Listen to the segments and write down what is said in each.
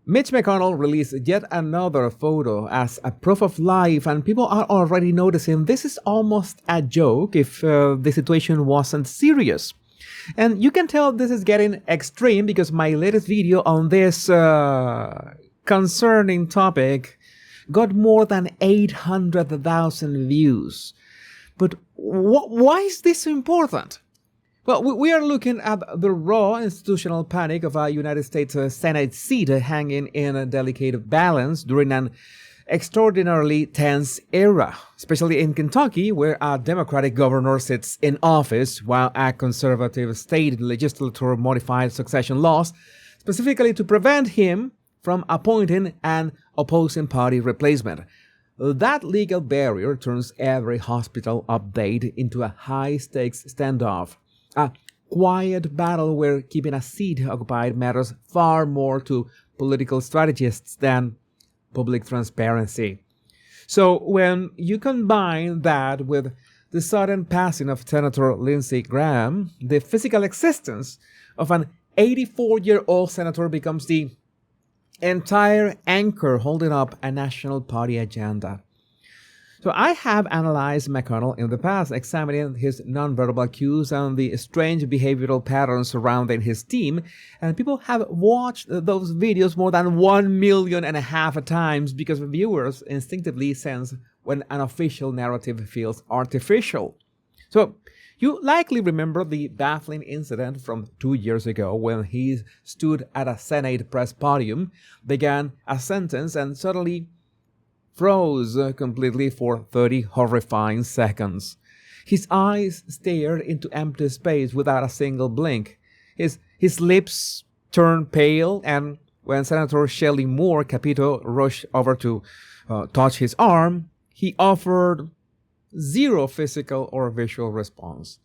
Mitch McConnell released yet another photo as a proof of life, and people are already noticing this is almost a joke if the situation wasn't serious. And you can tell this is getting extreme because my latest video on this concerning topic got more than 800,000 views. But why is this so important? Well, we are looking at the raw institutional panic of a United States Senate seat hanging in a delicate balance during an extraordinarily tense era, especially in Kentucky, where a Democratic governor sits in office while a conservative state legislature modified succession laws specifically to prevent him from appointing an opposing party replacement. That legal barrier turns every hospital update into a high-stakes standoff. A quiet battle where keeping a seat occupied matters far more to political strategists than public transparency. So when you combine that with the sudden passing of Senator Lindsey Graham, the physical existence of an 84-year-old senator becomes the entire anchor holding up a national party agenda. So I have analyzed McConnell in the past, examining his nonverbal cues and the strange behavioral patterns surrounding his team, and people have watched those videos more than 1.5 million times because viewers instinctively sense when an official narrative feels artificial. So you likely remember the baffling incident from 2 years ago when he stood at a Senate press podium, began a sentence, and suddenly froze completely for 30 horrifying seconds. His eyes stared into empty space without a single blink. His lips turned pale, and when Senator Shelley Moore Capito rushed over to touch his arm, he offered zero physical or visual response.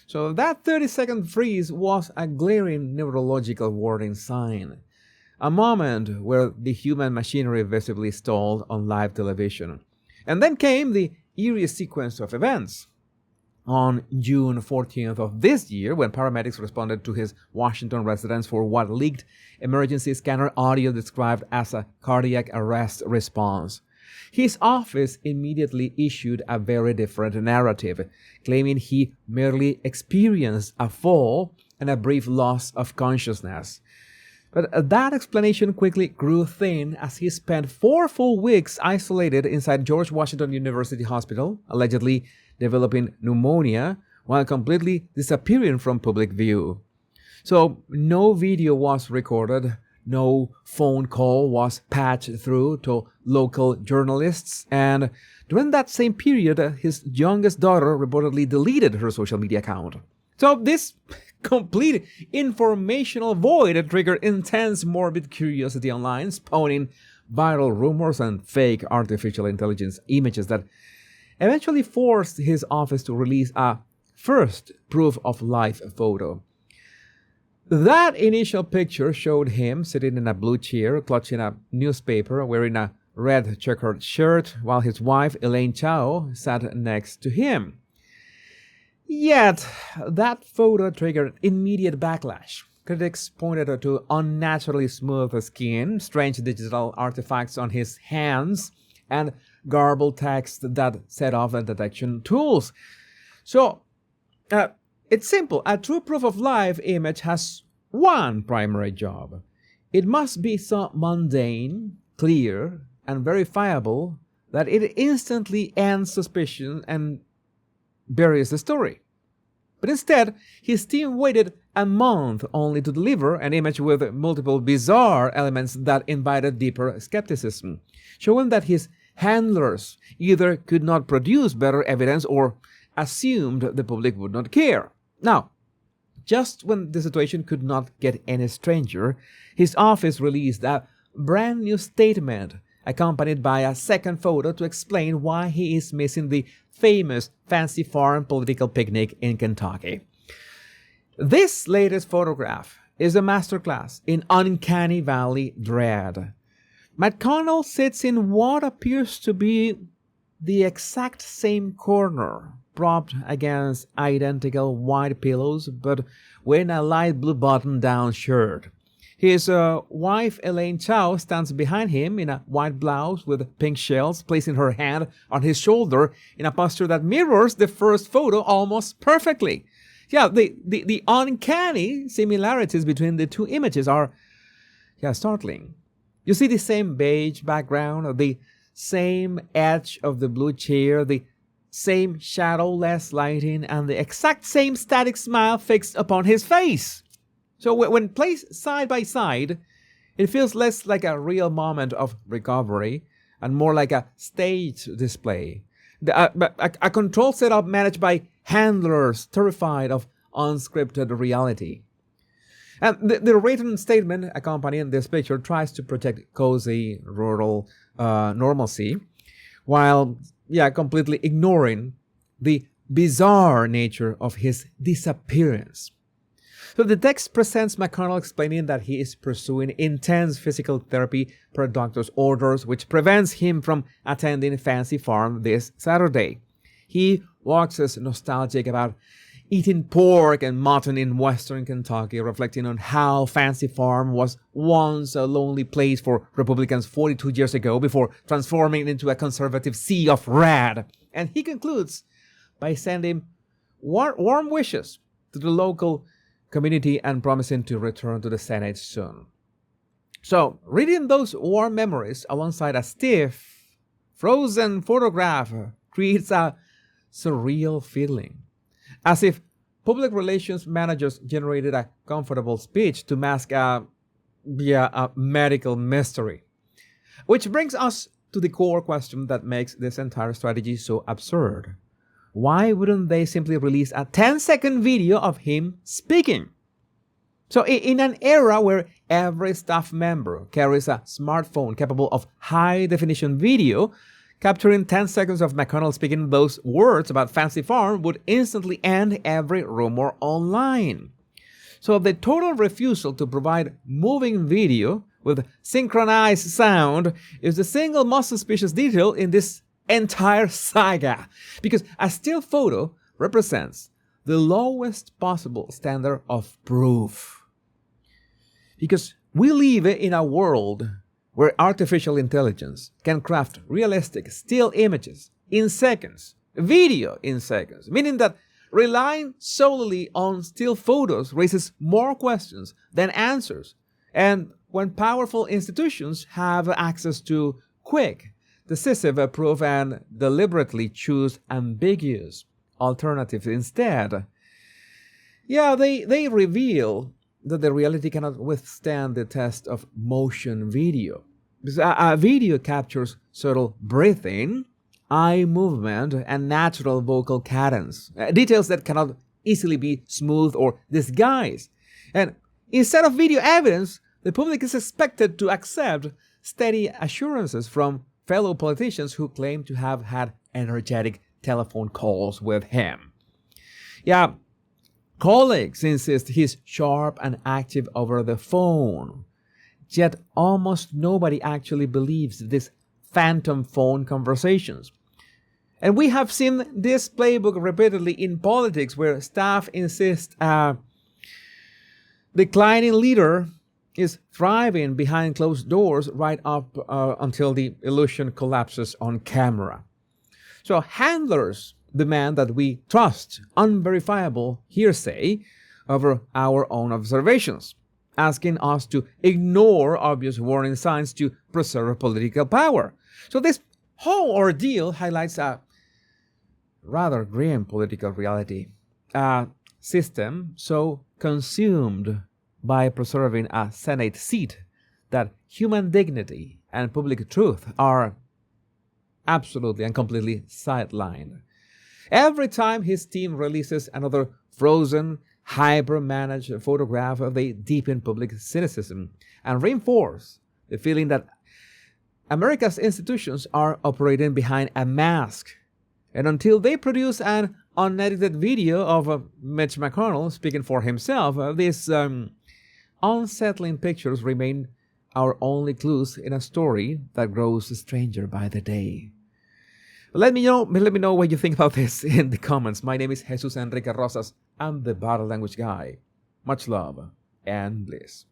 So that 30-second freeze was a glaring neurological warning sign. A moment where the human machinery visibly stalled on live television. And then came the eerie sequence of events. On June 14th of this year, when paramedics responded to his Washington residence for what leaked emergency scanner audio described as a cardiac arrest response, his office immediately issued a very different narrative, claiming he merely experienced a fall and a brief loss of consciousness. But that explanation quickly grew thin as he spent 4 full weeks isolated inside George Washington University Hospital, allegedly developing pneumonia, while completely disappearing from public view. So no video was recorded, no phone call was patched through to local journalists, and during that same period, his youngest daughter reportedly deleted her social media account. So this complete informational void triggered intense morbid curiosity online, spawning viral rumors and fake artificial intelligence images that eventually forced his office to release a first proof of life photo. That initial picture showed him sitting in a blue chair, clutching a newspaper, wearing a red checkered shirt, while his wife, Elaine Chao, sat next to him. Yet, that photo triggered immediate backlash. Critics pointed to unnaturally smooth skin, strange digital artifacts on his hands, and garbled text that set off the detection tools. So, it's simple. A true proof of life image has one primary job. It must be so mundane, clear, and verifiable that it instantly ends suspicion and buries the story. But instead, his team waited a month only to deliver an image with multiple bizarre elements that invited deeper skepticism, showing that his handlers either could not produce better evidence or assumed the public would not care. Now, just when the situation could not get any stranger, his office released a brand new statement accompanied by a second photo to explain why he is missing the famous fancy farm political picnic in Kentucky. This latest photograph is a masterclass in uncanny valley dread. McConnell sits in what appears to be the exact same corner, propped against identical white pillows, but wearing a light blue button-down shirt. His wife, Elaine Chow, stands behind him in a white blouse with pink shells, placing her hand on his shoulder in a posture that mirrors the first photo almost perfectly. Yeah, the uncanny similarities between the two images are startling. You see the same beige background, the same edge of the blue chair, the same shadowless lighting, and the exact same static smile fixed upon his face. So when placed side by side, it feels less like a real moment of recovery and more like a stage display. A control setup managed by handlers terrified of unscripted reality. And the written statement accompanying this picture tries to protect cozy rural normalcy while completely ignoring the bizarre nature of his disappearance. So the text presents McConnell explaining that he is pursuing intense physical therapy per doctor's orders, which prevents him from attending Fancy Farm this Saturday. He waxes nostalgic about eating pork and mutton in western Kentucky, reflecting on how Fancy Farm was once a lonely place for Republicans 42 years ago before transforming into a conservative sea of red. And he concludes by sending warm wishes to the local community and promising to return to the Senate soon. So, reading those warm memories alongside a stiff, frozen photograph creates a surreal feeling, as if public relations managers generated a comfortable speech to mask a medical mystery. Which brings us to the core question that makes this entire strategy so absurd. Why wouldn't they simply release a 10-second video of him speaking? So in an era where every staff member carries a smartphone capable of high-definition video, capturing 10 seconds of McConnell speaking those words about Fancy Farm would instantly end every rumor online. So the total refusal to provide moving video with synchronized sound is the single most suspicious detail in this entire saga, because a still photo represents the lowest possible standard of proof. Because we live in a world where artificial intelligence can craft realistic still images in seconds, video in seconds, meaning that relying solely on still photos raises more questions than answers. And when powerful institutions have access to quick, decisive proof and deliberately choose ambiguous alternatives instead, they reveal that the reality cannot withstand the test of motion video. Because a video captures subtle breathing, eye movement, and natural vocal cadence, details that cannot easily be smoothed or disguised. And instead of video evidence, the public is expected to accept steady assurances from fellow politicians who claim to have had energetic telephone calls with him. Colleagues insist he's sharp and active over the phone. Yet almost nobody actually believes these phantom phone conversations. And we have seen this playbook repeatedly in politics, where staff insist a declining leader is thriving behind closed doors right up until the illusion collapses on camera. So handlers demand that we trust unverifiable hearsay over our own observations, asking us to ignore obvious warning signs to preserve political power. So this whole ordeal highlights a rather grim political reality, a system so consumed by preserving a Senate seat that human dignity and public truth are absolutely and completely sidelined. Every time his team releases another frozen, hyper-managed photograph, they deepen public cynicism and reinforce the feeling that America's institutions are operating behind a mask. And until they produce an unedited video of Mitch McConnell speaking for himself, these unsettling pictures remain our only clues in a story that grows stranger by the day. Let me know what you think about this in the comments. My name is Jesus Enrique Rosas. I'm the Body Language Guy. Much love and bliss.